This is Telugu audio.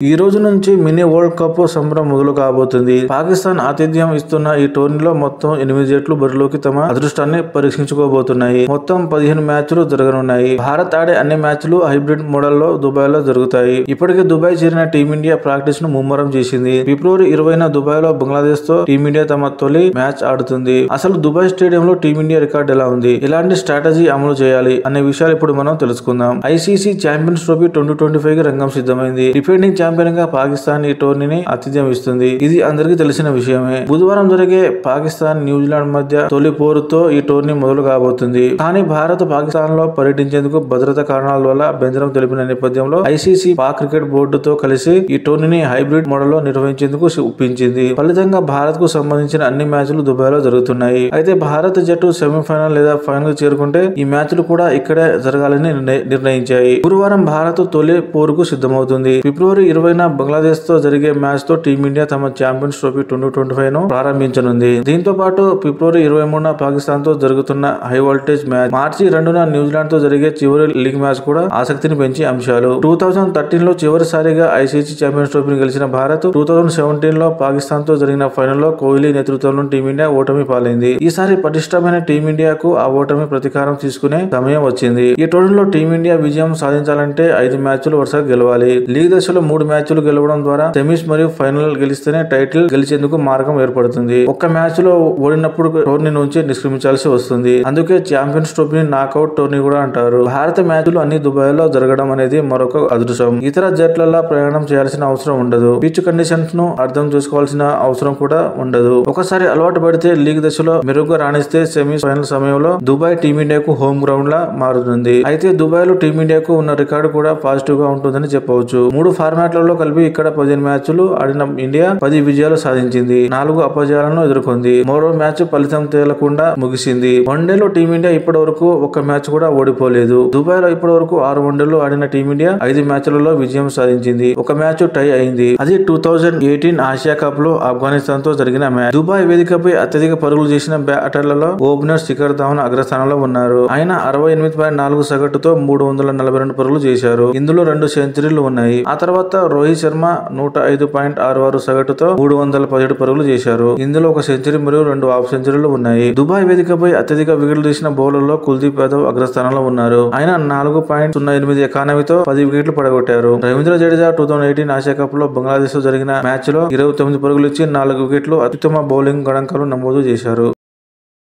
ఈ రోజు నుంచి మినీ వరల్డ్ కప్ సంబరం మొదలు కాబోతుంది. పాకిస్తాన్ ఆతిథ్యం ఇస్తున్న ఈ టోర్నీలో మొత్తం 8 జట్లు బరిలోకి తమ అదృష్టాన్ని పరీక్షించుకోబోతున్నాయి. మొత్తం 15 మ్యాచ్లు జరగనున్నాయి. భారత్ ఆడే అన్ని మ్యాచ్లు హైబ్రిడ్ మోడల్లో దుబాయ్ లో జరుగుతాయి. ఇప్పటికే దుబాయ్ చేరిన టీమిండియా ప్రాక్టీస్ ను ముమ్మరం చేసింది. ఫిబ్రవరి 20న దుబాయ్ లో బంగ్లాదేశ్ తో టీమిండియా తమ తొలి మ్యాచ్ ఆడుతుంది. అసలు దుబాయ్ స్టేడియంలో టీమిండియా రికార్డు ఎలా ఉంది, ఎలాంటి స్ట్రాటజీ అమలు చేయాలి అనే విషయాలు ఇప్పుడు మనం తెలుసుకుందాం. ఐసీసీ ఛాంపియన్స్ ట్రోఫీ 2025 కి రంగం సిద్ధమైంది. డిఫెండింగ్ ఛాంపియన్ గా పాకిస్తాన్ ఈ టోర్నీని ఆతిథ్యం ఇస్తుంది. ఇది అందరికీ తెలిసిన విషయమే. బుధవారం జరిగే పాకిస్తాన్ న్యూజిలాండ్ మధ్య తొలి పోరుతో ఈ టోర్నీ మొదలు కాబోతుంది. కానీ భారత్ పాకిస్తాన్ లో పర్యటించేందుకు భద్రతా కారణాల వల్ల అభ్యంతరం తెలిపిన నేపథ్యంలో ఐసీసీ పాక్ క్రికెట్ బోర్డుతో కలిసి ఈ టోర్నీని హైబ్రిడ్ మోడల్లో నిర్వహించేందుకు ఒప్పించింది. ఫలితంగా భారత్ కు సంబంధించిన అన్ని మ్యాచ్లు దుబాయ్ లో జరుగుతున్నాయి. అయితే భారత జట్టు సెమీఫైనల్ లేదా ఫైనల్ చేరుకుంటే ఈ మ్యాచ్లు కూడా ఇక్కడే జరగాలని నిర్ణయించాయి. గురువారం భారత్ తొలి పోరుకు సిద్ధమవుతుంది. ఫిబ్రవరి 20న బంగ్లాదేశ్ తో జరిగే మ్యాచ్ తో టీమిండియా తమ ఛాంపియన్స్ ట్రోఫీ 2025 ను ప్రారంభించనుంది. దీంతో పాటు ఫిబ్రవరి 23న పాకిస్తాన్ తో జరుగుతున్న హై వోల్టేజ్ మ్యాచ్, మార్చి 2న న్యూజిలాండ్ తో జరిగే చివరి లీగ్ మ్యాచ్ కూడా ఆసక్తిని పెంచే అంశాలు. 2013 లో చివరిసారిగా ఐసీసీ ఛాంపియన్స్ ట్రోఫీని గెలిచిన భారత్ 2017 లో పాకిస్తాన్ తో జరిగిన ఫైనల్ లో కోహ్లీ నేతృత్వంలో టీమిండియా ఓటమి పాలైంది. ఈసారి పటిష్టమైన టీమిండియాకు ఆ ఓటమి ప్రతీకారం తీసుకునే సమయం వచ్చింది. ఈ టోర్నీలో టీమిండియా విజయం సాధించాలంటే 5 మ్యాచ్లు వరుసగా గెలవాలి. లీగ్ దశలో 3 మ్యాచ్లు గెలవడం ద్వారా సెమీస్ మరియు ఫైనల్ గెలిస్తేనే టైటిల్ గెలిచేందుకు మార్గం ఏర్పడుతుంది. ఒక్క మ్యాచ్ లో ఓడినప్పుడు టోర్నీ నుంచి నిష్క్రమించాల్సి వస్తుంది. అందుకే ఛాంపియన్స్ ట్రోఫీని నాకౌట్ టోర్నీ కూడా అంటారు. భారత మ్యాచ్లు అన్ని దుబాయ్ లో జరగడం అనేది మరొక అదృష్టం. ఇతర జట్లలా ప్రయాణం చేయాల్సిన అవసరం ఉండదు. పిచ్ కండిషన్స్ ను అర్థం చేసుకోవాల్సిన అవసరం కూడా ఉండదు. ఒకసారి అలవాటు పడితే లీగ్ దశలో మెరుగ్గా రాణిస్తే సెమీస్ ఫైనల్ సమయంలో దుబాయ్ టీమిండియాకు హోమ్ గ్రౌండ్ లా మారుతుంది. అయితే దుబాయ్ లో టీమిండియాకు ఉన్న రికార్డు కూడా పాజిటివ్ గా ఉంటుందని చెప్పవచ్చు. 3 ఫార్మాట్లలో కలిపి ఇక్కడ 15 మ్యాచ్లు ఆడిన ఇండియా 10 విజయాలు సాధించింది, 4 అపజయాలను ఎదుర్కొంది. మరో మ్యాచ్ ఫలితం తేలకుండా ముగిసింది. వన్డేలో టీమిండియా ఇప్పటి వరకు ఒక్క మ్యాచ్ కూడా ఓడిపోలేదు. దుబాయ్ లో ఇప్పటి వరకు 6 వన్డేలు ఆడిన టీమిండియా 5 మ్యాచ్లలో విజయం సాధించింది. ఒక మ్యాచ్ టై అయింది. అది 2018 ఆసియా కప్ లో ఆఫ్ఘనిస్తాన్ తో జరిగిన మ్యాచ్. దుబాయ్ వేదికపై అత్యధిక పరుగులు చేసిన బ్యాటర్లలో ఓపెనర్ శిఖర్ ధవన్ అగ్రస్థానంలో ఉన్నారు. ఆయన 68.4 సగటుతో 342 పరుగులు చేశారు. ఇందులో 2 సెంచరీలు ఉన్నాయి. ఆ తర్వాత రోహిత్ శర్మ 105.66 సగటుతో 317 పరుగులు చేశారు. ఇందులో ఒక సెంచరీ మరియు 2 హాఫ్ సెంచరీలు ఉన్నాయి. దుబాయ్ వేదికపై అత్యధిక వికెట్లు తీసిన బౌలర్లో కుల్దీప్ యాదవ్ అగ్రస్థానంలో ఉన్నారు. ఆయన 4.08 ఎకానమీతో 10 వికెట్లు పడగొట్టారు. రవీంద్ర జడేజా 2018 ఆసియా కప్ లో బంగ్లాదేశ్ తో జరిగిన మ్యాచ్ లో 29 పరుగులు ఇచ్చి 4 వికెట్లు అత్యుత్తమ బౌలింగ్ గణాంకాలు నమోదు చేశారు.